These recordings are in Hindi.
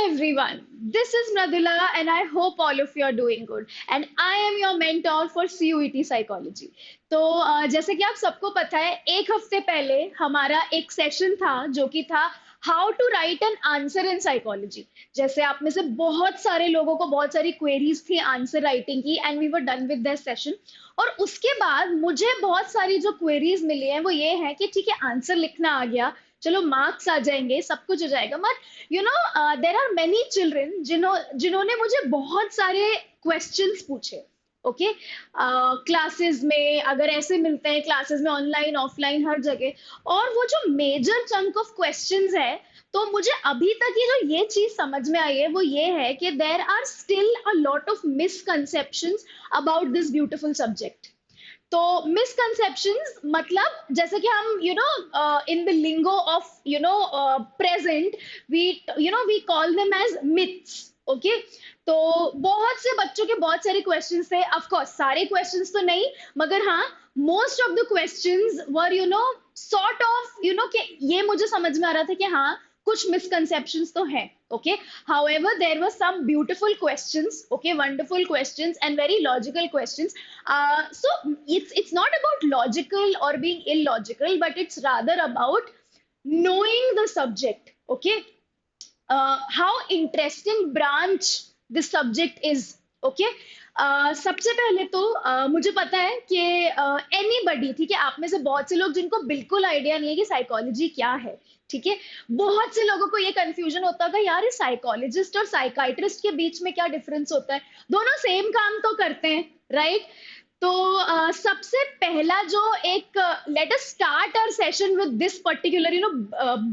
everyone, this is Mradula and I hope all of you are doing good. And I am your mentor for CUET Psychology. तो जैसे कि आप सबको पता है, एक हफ्ते पहले हमारा एक सेशन था जो कि था how to write an answer in psychology. जैसे आप में से बहुत सारे लोगों को बहुत सारी क्वेरीज थी आंसर राइटिंग की and we were done with that session. और उसके बाद मुझे बहुत सारी जो क्वेरीज मिली हैं वो ये है कि ठीक है आंसर लिखना आ गया, चलो मार्क्स आ जाएंगे, सब कुछ हो जाएगा, मगर देर आर मेनी चिल्ड्रन जिन्होंने मुझे बहुत सारे क्वेश्चंस पूछे। ओके, क्लासेस में अगर ऐसे मिलते हैं, क्लासेस में ऑनलाइन ऑफलाइन हर जगह, और वो जो मेजर चंक ऑफ क्वेश्चंस है, तो मुझे अभी तक ये चीज समझ में आई है वो ये है कि there are still a lot of misconceptions about this beautiful subject. तो मिसकंसेप्शंस मतलब जैसे कि हम in the lingo of present, we we call them as myths. Okay, तो बहुत से बच्चों के बहुत सारे क्वेश्चंस थे, ऑफ कोर्स सारे क्वेश्चंस तो नहीं, मगर हाँ most of the questions were sort of कि ये मुझे समझ में आ रहा था कि हाँ कुछ मिसकंसेप्शंस तो हैं। Okay, however there were some beautiful questions, okay, wonderful questions and very logical questions. So it's not about logical or being illogical, but it's rather about knowing the subject. Okay, how interesting branch this subject is. Okay, सबसे पहले तो मुझे पता है कि एनीबडी, ठीक है, आप में से बहुत से लोग जिनको बिल्कुल आइडिया नहीं है कि साइकोलॉजी क्या है, ठीक है, बहुत से लोगों को ये कंफ्यूजन होता है यार साइकोलॉजिस्ट और साइकाइट्रिस्ट के बीच में क्या डिफरेंस होता है, दोनों सेम काम तो करते हैं, राइट? तो सबसे पहला जो एक let us start our session with this particular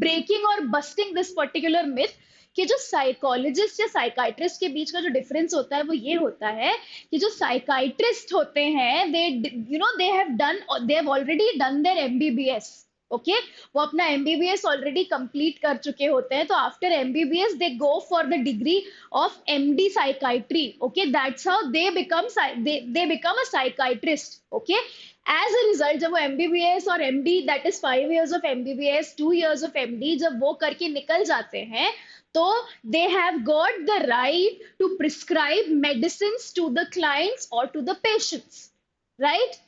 breaking और बस्टिंग दिस पर्टिकुलर मिथ कि जो साइकोलॉजिस्ट या साइकाइट्रिस्ट के बीच का जो डिफरेंस होता है वो ये होता है कि जो साइकाइट्रिस्ट होते हैं they have already done their MBBS. Okay, वो अपना एमबीबीएस ऑलरेडी कंप्लीट कर चुके होते हैं, तो after MBBS they go for the degree of MD psychiatry. Okay, that's how they become a psychiatrist. Okay, as a result जब वो एमबीबीएस और MD, that is 5 years of MBBS, 2 years of MD, जब वो करके निकल जाते हैं तो they have got the right to prescribe medicines to the clients or to the patients, right?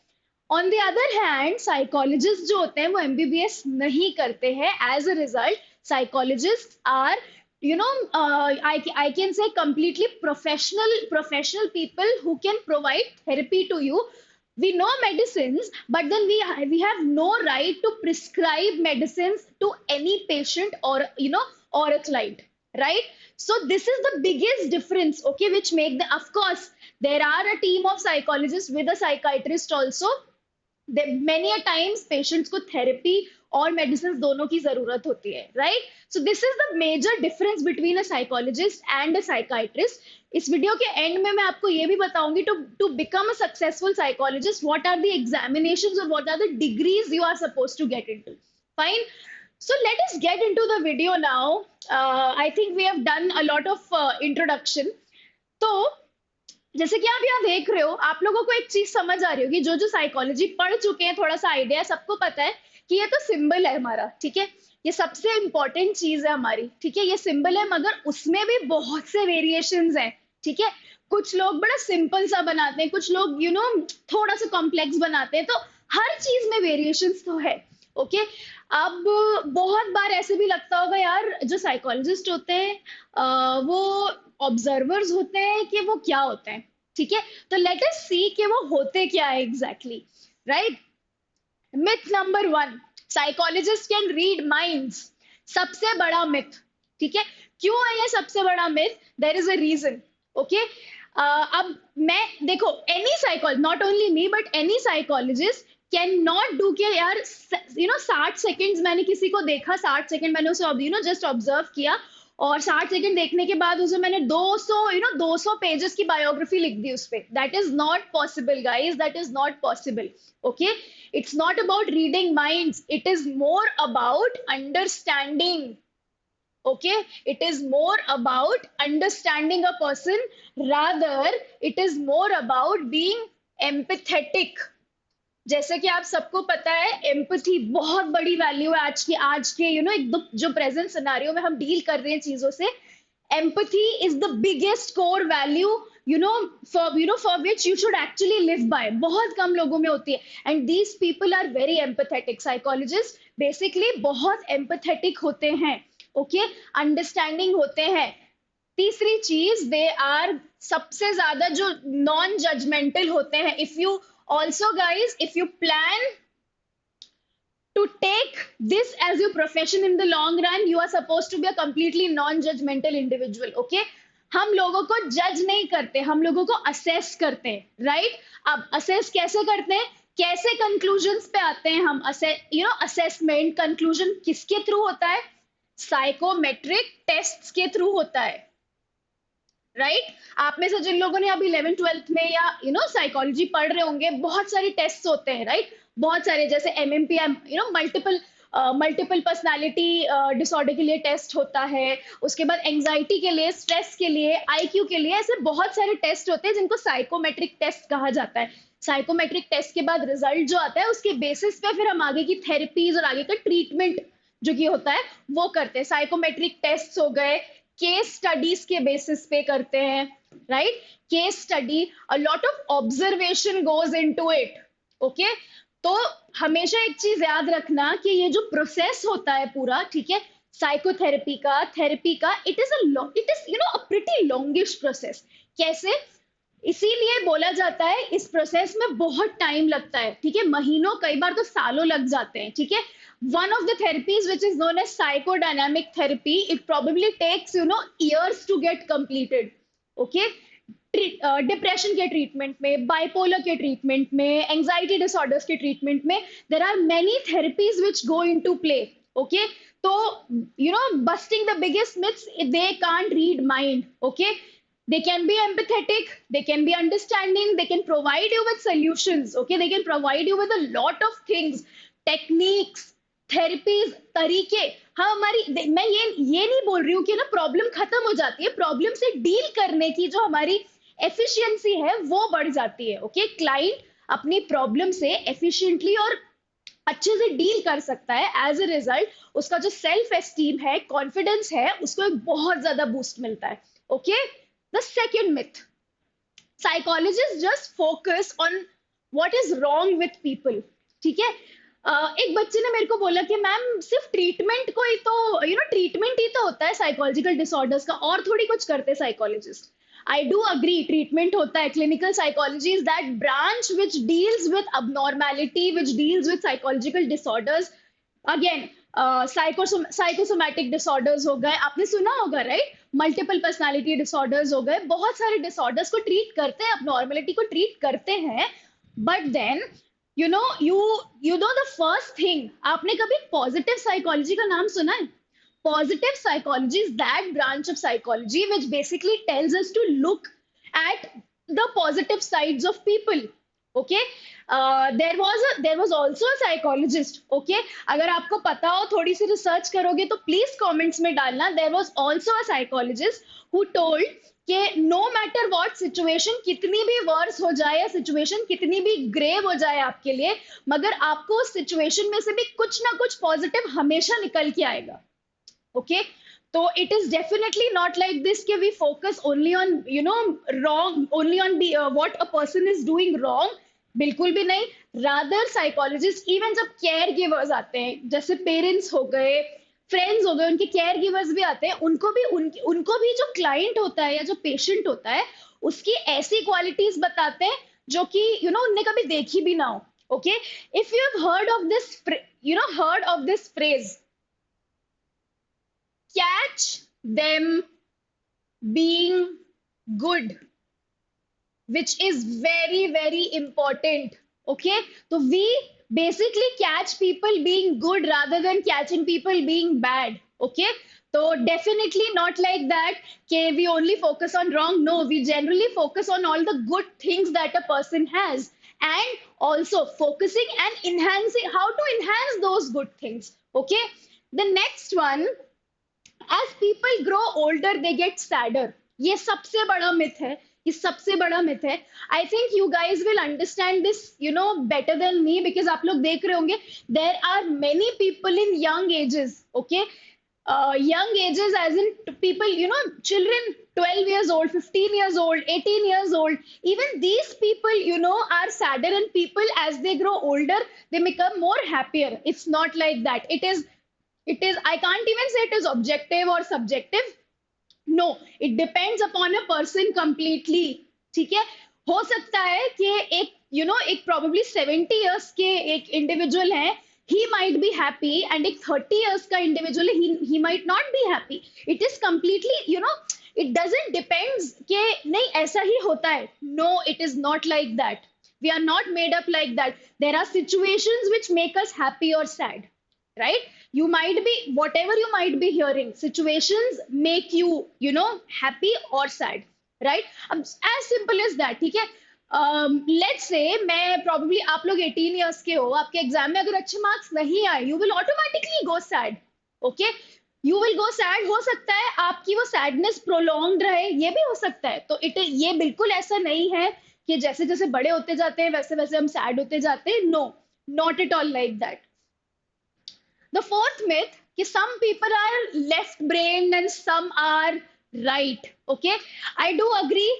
On the other hand, psychologists जो होते हैं वो MBBS नहीं करते हैं, as a result psychologists are I can say completely professional people who can provide therapy to you. We know medicines, but then we have no right to prescribe medicines to any patient or or a client, right? So this is the biggest difference, okay, which make the, of course there are a team of psychologists with a psychiatrist also. Many a times patients को therapy और medicines दोनों की जरूरत होती है, right? So this is the major difference between a psychologist and a psychiatrist. इस वीडियो के एंड में मैं आपको ये भी बताऊंगी to become a successful psychologist what are the examinations or what are the degrees you are supposed to get into. Fine. So let us get into the video now. I think we have done a lot of introduction. तो जैसे कि आप यहाँ देख रहे हो, आप लोगों को एक चीज समझ आ रही होगी, जो जो साइकोलॉजी पढ़ चुके हैं, थोड़ा सा आइडिया है, सबको पता है कि ये तो सिंबल है हमारा, ठीक है, ये सबसे इंपॉर्टेंट चीज है हमारी, ठीक है, ये सिंबल है, मगर उसमें भी बहुत से वेरिएशंस हैं, ठीक है, कुछ लोग बड़ा सिंपल सा बनाते हैं, कुछ लोग थोड़ा सा कॉम्प्लेक्स बनाते हैं, तो हर चीज में वेरिएशंस तो है। ओके, अब बहुत बार ऐसे भी लगता होगा यार जो साइकोलॉजिस्ट होते हैं वो ऑब्जर्वर्स होते हैं कि वो क्या होते हैं, ठीक है, तो लेट अस सी कि वो होते क्या है exactly, right? Myth number 1, psychologist can read minds. सबसे बड़ा मिथ, ठीक है, क्यों है ये सबसे बड़ा myth? There is a reason. Okay, अब मैं देखो, any psychologist, not only me but any psychologist can not do कि यार 60 सेकेंड्स मैंने किसी को देखा, 60 सेकेंड मैंने उसे जस्ट ऑब्जर्व किया और 60 सेकेंड देखने के बाद उसे मैंने 200 पेजेस की बायोग्राफी लिख दी उस पे। That is not possible guys, that is not possible. Okay, it's not about reading minds, it is more about understanding. Okay, it is more about understanding a person, rather it is more about being empathetic. जैसे कि आप सबको पता है एम्पैथी बहुत बड़ी वैल्यू है आज के एक जो प्रेजेंट सिनेरियो में हम डील कर रहे हैं चीजों से। Empathy is the biggest core value, for which you should actually live by. बहुत कम लोगों में होती है. And these people are very empathetic. Psychologists basically बहुत empathetic होते हैं. Okay, understanding होते हैं. तीसरी चीज, दे आर सबसे ज्यादा जो नॉन जजमेंटल होते हैं. If you also guys, if you plan to take this as your profession in the long run, you are supposed to be a completely non-judgmental individual. Okay, हम लोगों को जज नहीं करते, हम लोगों को असेस करते हैं, राइट? अब असेस कैसे करते हैं, कैसे कंक्लूजन्स पे आते हैं हम? असेसमेंट कंक्लूजन किसके थ्रू होता है? साइकोमेट्रिक टेस्ट्स के थ्रू होता है, राइट? आप में से जिन लोगों ने अभी 11th 12th में या साइकोलॉजी पढ़ रहे होंगे, बहुत सारे टेस्ट होते हैं, राइट? बहुत सारे, जैसे MMP, मल्टीपल पर्सनालिटी डिसऑर्डर के लिए टेस्ट होता है, उसके बाद एंजाइटी के लिए, स्ट्रेस के लिए, IQ के लिए, ऐसे बहुत सारे टेस्ट होते हैं जिनको साइकोमेट्रिक टेस्ट कहा जाता है. साइकोमेट्रिक टेस्ट के बाद रिजल्ट जो आता है, उसके बेसिस पे फिर हम आगे की थेरेपीज और आगे का ट्रीटमेंट जो कि होता है वो करते हैं. साइकोमेट्रिक टेस्ट हो गए, केस स्टडीज के बेसिस पे करते हैं, right? Case study, a lot of observation goes into it. Okay, तो हमेशा एक चीज याद रखना कि ये जो प्रोसेस होता है पूरा, ठीक है, साइकोथेरेपी का, थेरेपी का, it is a pretty longish process. कैसे? इसीलिए बोला जाता है इस प्रोसेस में बहुत टाइम लगता है, ठीक है, महीनों, कई बार तो सालों लग जाते हैं, ठीक है. One of the therapies which is known as psychodynamic therapy, it probably takes years to get completed. Okay, depression के ट्रीटमेंट में, बाइपोलर के ट्रीटमेंट में, एंजाइटी डिसऑर्डर्स के ट्रीटमेंट में, there are many therapies which go into play. Okay, तो busting the biggest myths, they can't read mind. Okay, they can be empathetic, they can be understanding, they can provide you with solutions. Okay, they can provide you with a lot of things, techniques, therapies, तरीके. हाँ, हमारी, मैं ये नहीं बोल रही हूँ कि ना प्रॉब्लम खत्म हो जाती है, प्रॉब्लम से डील करने की जो हमारी एफिशिएंसी है वो बढ़ जाती है. ओके, क्लाइंट अपनी प्रॉब्लम से एफिशिएंटली और अच्छे से डील कर सकता है. एज ए रिजल्ट उसका जो सेल्फ एस्टीम है, कॉन्फिडेंस है, उसको एक बहुत ज्यादा बूस्ट मिलता है. Okay, the second myth, psychologists just focus on what is wrong with people. ठीक है, एक बच्चे ने मेरे को बोला कि मैम सिर्फ ट्रीटमेंट को ही तो ट्रीटमेंट ही तो होता है साइकोलॉजिकल डिसऑर्डर्स का, और थोड़ी कुछ करते psychologist. I do agree, treatment होता है. Clinical psychology is that branch which deals with abnormality, which deals with psychological disorders. Again, psychosomatic disorders हो गए, आपने सुना होगा, राइट? मल्टीपल पर्सनालिटी डिसऑर्डर्स हो गए, बहुत सारे डिसऑर्डर्स को ट्रीट करते हैं, abnormality को ट्रीट करते हैं. But then you know the first thing, आपने कभी पॉजिटिव साइकोलॉजी का नाम सुना है? Positive psychology is that branch of psychology which basically tells us to look at the positive sides of people. Okay, there was also a psychologist. Okay, अगर आपको पता हो, थोड़ी सी रिसर्च करोगे तो प्लीज कमेंट्स में डालना. There was also a psychologist who told कि no matter what situation, कितनी भी वर्स हो जाए या सिचुएशन कितनी भी ग्रेव हो जाए आपके लिए, मगर आपको उस सिचुएशन में से भी कुछ ना कुछ पॉजिटिव हमेशा निकल के आएगा. Okay, so it is definitely not like this कि we focus only on wrong, only on the what a person is doing wrong. बिल्कुल भी नहीं. rather psychologists, even जब केयर गिवर्स आते हैं, जैसे पेरेंट्स हो गए, फ्रेंड्स हो गए, उनके केयर गिवर्स भी आते हैं, उनको भी जो क्लाइंट होता है या जो पेशेंट होता है, उसकी ऐसी क्वालिटीज बताते हैं जो कि उनने कभी देखी भी ना हो. Okay, if you have heard of this phrase, catch them being good, which is very very important. Okay, so we basically catch people being good rather than catching people being bad. Okay, so definitely not like that okay, we only focus on wrong. No, we generally focus on all the good things that a person has, and also focusing and enhancing how to enhance those good things. Okay, the next one, as people grow older they get sadder. ये सबसे बड़ा मिथ है, ये सबसे बड़ा मिथ है. I think you guys will understand this better than me, because आप लोग देख रहे होंगे there are many people in young ages. Okay, young ages, as in people, children 12 years old, 15 years old, 18 years old, even these people, are sadder, and people as they grow older, they become more happier. It's not like that. It is, I can't even say it is objective or subjective. No, it depends upon a person completely. ठीक है, हो सकता है कि एक एक प्रोबेबली 70 years के एक इंडिविजुअल है, he might be happy, and एक 30 years का individual he might not be happy. It is completely it doesn't depends कि नहीं ऐसा ही होता है. No, it is not like that. We are not made up like that. There are situations which make us happy or sad, right? You might be, whatever you might be hearing, situations make you, happy or sad, right? As simple as that. ठीक है, let's say मैं probably, आप लोग 18 years के हो, आपके एग्जाम में अगर अच्छे मार्क्स नहीं आए, you will automatically go sad. Okay, you will go sad. हो सकता है आपकी वो सैडनेस प्रोलॉन्ग रहे, ये भी हो सकता है. तो ये बिल्कुल ऐसा नहीं है कि जैसे जैसे बड़े होते जाते हैं वैसे वैसे हम सैड होते जाते हैं. No, not at all like that. The fourth myth कि some people are left brained and some are right. Okay, I do agree.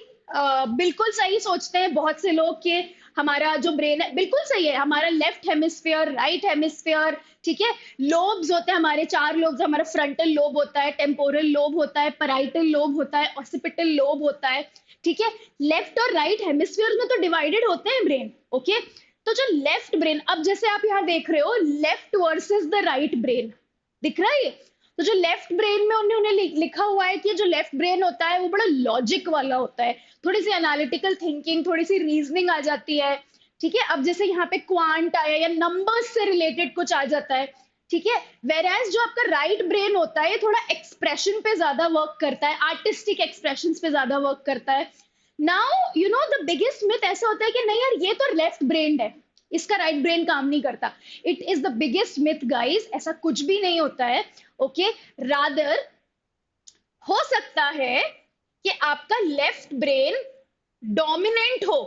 बिल्कुल सही सोचते हैं बहुत से लोग कि हमारा जो ब्रेन है बिल्कुल सही है. हमारा लेफ्ट हेमिस्फीयर, राइट हेमिस्फीयर, ठीक है. लोब्स होते हैं हमारे 4 लोब्स. हमारा फ्रंटल लोब होता है, टेम्पोरल लोब होता है, पैराइटल लोब होता है, ऑसिपिटल लोब होता है. ठीक है, लेफ्ट और राइट हेमिस्फीयर में तो डिवाइडेड होते हैं ब्रेन. ओके, तो जो लेफ्ट ब्रेन, अब जैसे आप यहाँ देख रहे हो left versus the right brain, दिख रहा है. तो जो लेफ्ट ब्रेन में उन्होंने लिखा हुआ है कि जो लेफ्ट ब्रेन होता है वो बड़ा लॉजिक वाला होता है, थोड़ी सी एनालिटिकल थिंकिंग, थोड़ी सी रीजनिंग आ जाती है. ठीक है, अब जैसे यहाँ पे क्वांट आया या नंबर्स से रिलेटेड कुछ आ जाता है. ठीक है, वेराज जो आपका राइट ब्रेन होता है ये थोड़ा एक्सप्रेशन पे ज्यादा वर्क करता है, आर्टिस्टिक एक्सप्रेशन पे ज्यादा वर्क करता है. नाउ द बिगेस्ट मिथ ऐसा होता है कि नहीं यार ये तो लेफ्ट ब्रेन है, इसका राइट ब्रेन काम नहीं करता. It is the biggest myth guys, ऐसा कुछ भी नहीं होता है. ओके, रादर हो सकता है कि आपका लेफ्ट ब्रेन डोमिनेंट हो.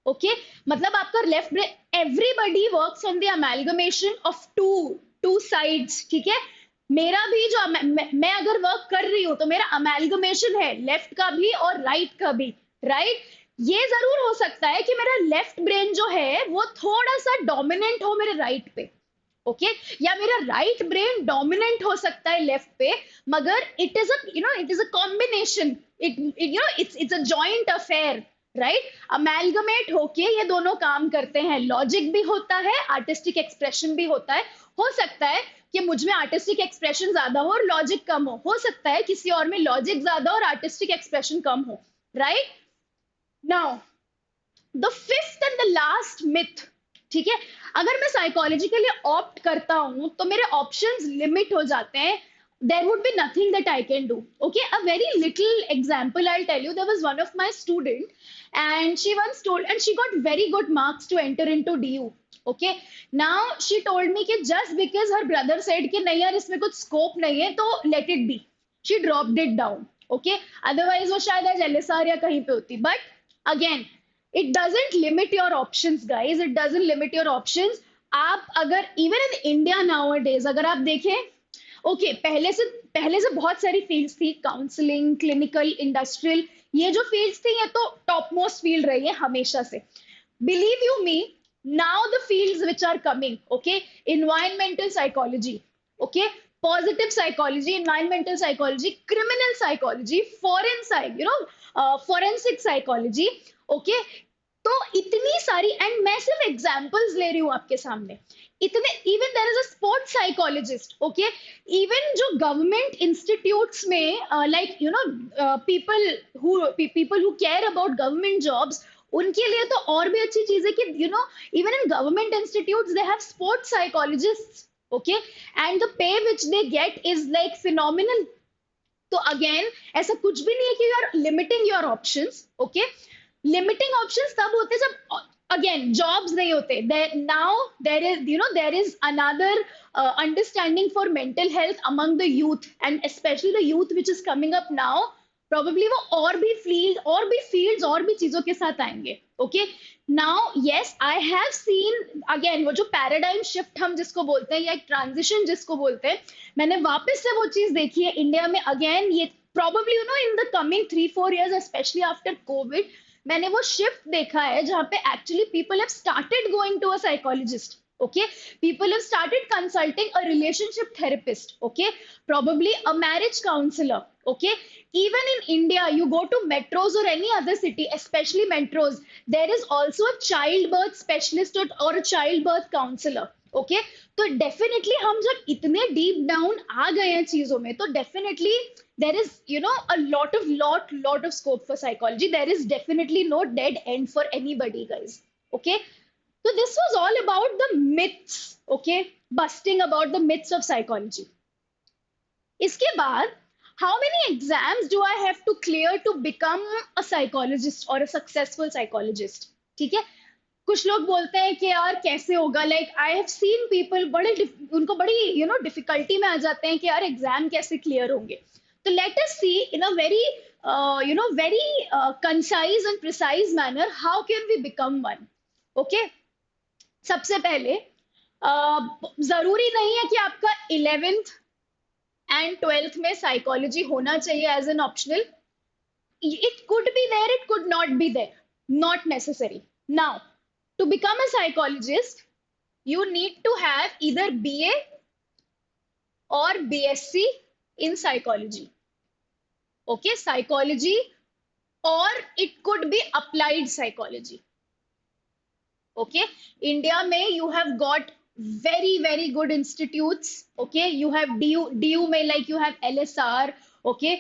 ओके, मतलब आपका left brain, everybody works on the amalgamation of two sides. ठीक है, मेरा भी जो मैं अगर वर्क कर रही हूं तो मेरा अमेलगमेशन है लेफ्ट का भी और राइट का भी, राइट. ये जरूर हो सकता है कि मेरा लेफ्ट ब्रेन जो है वो थोड़ा सा डोमिनेंट हो मेरे राइट पे. ओके, या मेरा राइट ब्रेन डोमिनेंट हो सकता है लेफ्ट पे, मगर it is a combination. It's a joint affair, right. Amalgamate होके ये दोनों काम करते हैं. लॉजिक भी होता है, आर्टिस्टिक एक्सप्रेशन भी होता है. हो सकता है कि मुझ में आर्टिस्टिक एक्सप्रेशन ज्यादा हो और लॉजिक कम हो सकता है किसी और में लॉजिक ज्यादा और आर्टिस्टिक एक्सप्रेशन कम हो, right. Now the fifth and the last myth. ठीक है, अगर मैं साइकोलॉजी के लिए ऑप्ट करता हूं तो मेरे ऑप्शंस लिमिट हो जाते हैं. there would be nothing that I can do. Okay, a very little example I'll tell you. There was one of my student and she once told, and she got very good marks to enter into DU. Okay, now she told me कि just because her brother said कि नहीं यार इसमें कुछ scope नहीं है तो let it be, she dropped it down. Okay, otherwise वो शायद आज LSR या कहीं पे होती. But again, it doesn't limit your options guys, it doesn't limit your options. आप अगर even in India nowadays अगर आप देखें, ओके, पहले से बहुत सारी फील्ड्स थी, काउंसलिंग, क्लिनिकल, इंडस्ट्रियल, ये जो फील्ड्स थी ये तो टॉप मोस्ट फील्ड रही है हमेशा से. Believe you me, now the fields which are coming, okay, environmental psychology, okay, positive psychology, environmental psychology, criminal psychology, foreign psych, forensic psychology. Okay, तो इतनी सारी, एंड मैं सिर्फ एग्जांपल्स ले रही हूं आपके सामने. इतने, even there is a sports psychologist. Okay, even जो गवर्नमेंट इंस्टीट्यूट्स में like people who care about government jobs, उनके लिए तो और भी अच्छी चीज है कि even in government institutes they have sports psychologists. Okay, and the pay which they get is like phenomenal. तो अगेन ऐसा कुछ भी नहीं है कि you are limiting your options. Okay, limiting options तब होते जब again jobs nahi hote. Now there is another understanding for mental health among the youth, and especially the youth which is coming up now. probably वो और भी फील्ड्स और भी चीजों के साथ आएंगे. Okay, now yes I have seen again वो जो पैराडाइम शिफ्ट हम जिसको बोलते हैं या एक ट्रांजिशन जिसको बोलते हैं, मैंने वापस से वो चीज देखी है इंडिया में अगेन. ये probably in the coming 3-4 years, especially after COVID, मैंने वो शिफ्ट देखा है जहाँ पे actually people have started going to a psychologist. Okay, people have started consulting a relationship therapist. Okay, probably a marriage counselor. Okay, even in India, you go to metros or any other city, especially metros, there is also a childbirth specialist or a childbirth counselor. Okay, तो definitely हम जब इतने deep down आ गए हैं चीजों में, तो definitely there is a lot of scope for psychology. There is definitely no dead end for anybody, guys. Okay, so this was all about the myths, okay? Busting about the myths of psychology. इसके बाद, how many exams do I have to clear to become a psychologist or a successful psychologist? ठीक है? कुछ लोग बोलते हैं कि यार कैसे होगा, like I have seen people उनको बड़ी डिफिकल्टी में आ जाते हैं कि यार एग्जाम कैसे क्लियर होंगे. तो let us see in a very very concise and precise manner how can we become one. Okay, सबसे पहले जरूरी नहीं है कि आपका 11th एंड 12th में साइकोलॉजी होना चाहिए as an optional. It could be there, it could not be there, not necessary. Now to become a psychologist you need to have either BA or BSc in psychology. Okay, psychology, or it could be applied psychology. Okay, India में you have got very good institutes. Okay, you have DU में like you have LSR. Okay,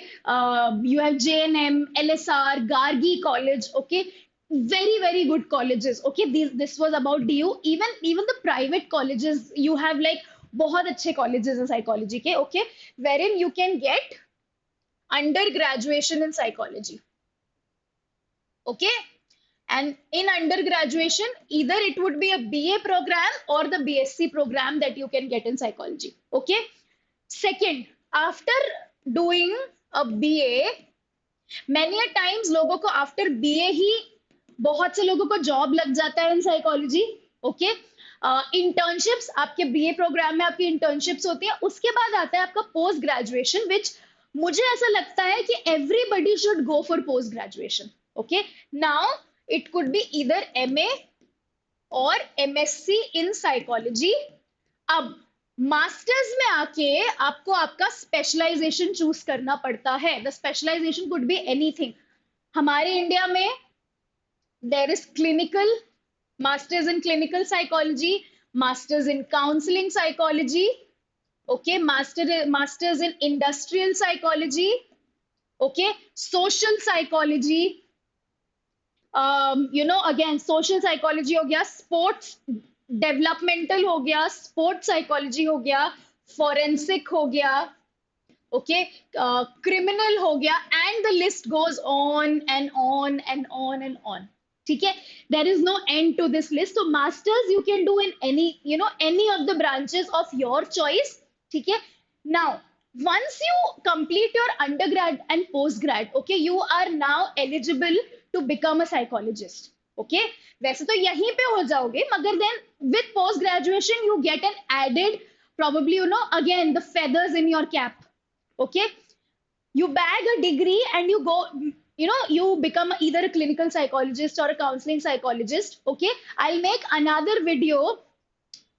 you have JNM, LSR, Gargi College. Okay, very good colleges. Okay, this was about DU. Even the private colleges, you have like बहुत अच्छे colleges in psychology के. Okay, wherein you can get undergraduation in psychology. Okay, and in undergraduation, either it would be a BA program or the BSc program that you can get in psychology. Okay, second, after doing a BA, many a times लोगों को after BA ही बहुत से लोगों को जॉब लग जाता है इन साइकोलॉजी. ओके, इंटर्नशिप्स आपके बीए प्रोग्राम में आपकी इंटर्नशिप्स होती है. उसके बाद आता है आपका पोस्ट ग्रेजुएशन, विच मुझे ऐसा लगता है कि everybody should go for post graduation. Okay, now it could be either MA और एमएससी इन साइकोलॉजी. अब मास्टर्स में आके आपको आपका स्पेशलाइजेशन चूज करना पड़ता है. The specialization could be anything. हमारे इंडिया में there is clinical, masters in clinical psychology, masters in counseling psychology. Okay, masters in industrial psychology. Okay, social psychology. Again social psychology हो गया, sports developmental हो गया, sports psychology हो गया, forensic हो गया. Okay, criminal हो गया, and the list goes on and on and on and on. ठीक है, there is no end to this list. So masters you can do in any of the branches of your choice. ठीक है, now once you complete your undergrad and postgrad, okay, you are now eligible to become a psychologist. Okay, वैसे तो यहीं पे हो जाओगे, मगर then with post graduation you get an added, probably again the feathers in your cap. Okay, you bag a degree and you go, you become either a clinical psychologist or a counseling psychologist. Okay, I'll make another video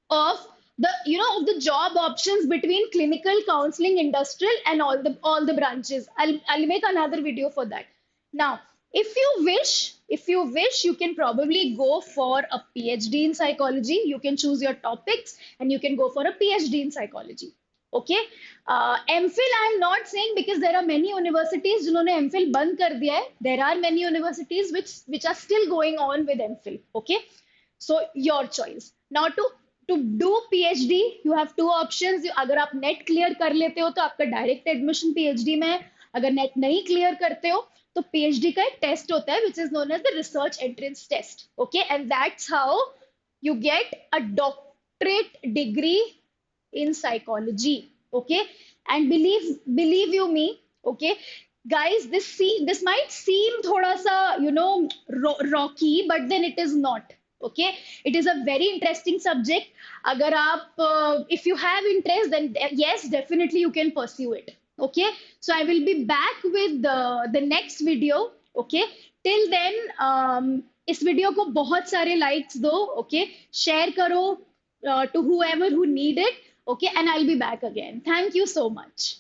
of the of the job options between clinical, counseling, industrial, and all the branches. I'll make another video for that. Now if you wish, you can probably go for a PhD in psychology. You can choose your topics and you can go for a PhD in psychology. Okay, MPhil I am not saying, because there are many universities जिन्होंने MPhil बंद कर दिया है. There are many universities which are still going on with MPhil. Okay, so your choice. Now to do PhD you have two options. अगर आप नेट क्लियर कर लेते हो तो आपका डायरेक्ट एडमिशन PhD में है. अगर नेट नहीं क्लियर करते हो तो PhD का एक टेस्ट होता है which is known as the research entrance test. Okay, and that's how you get a doctorate degree in psychology. Okay, and believe you me, okay, guys, this might seem thoda sa, rocky, but then it is not. Okay, it is a very interesting subject. Agar aap, if you have interest, then yes, definitely you can pursue it. Okay, so I will be back with the next video. Okay, till then, इस वीडियो को बहुत सारे likes दो. Okay, share करो to whoever who need it. Okay, and I'll be back again. Thank you so much.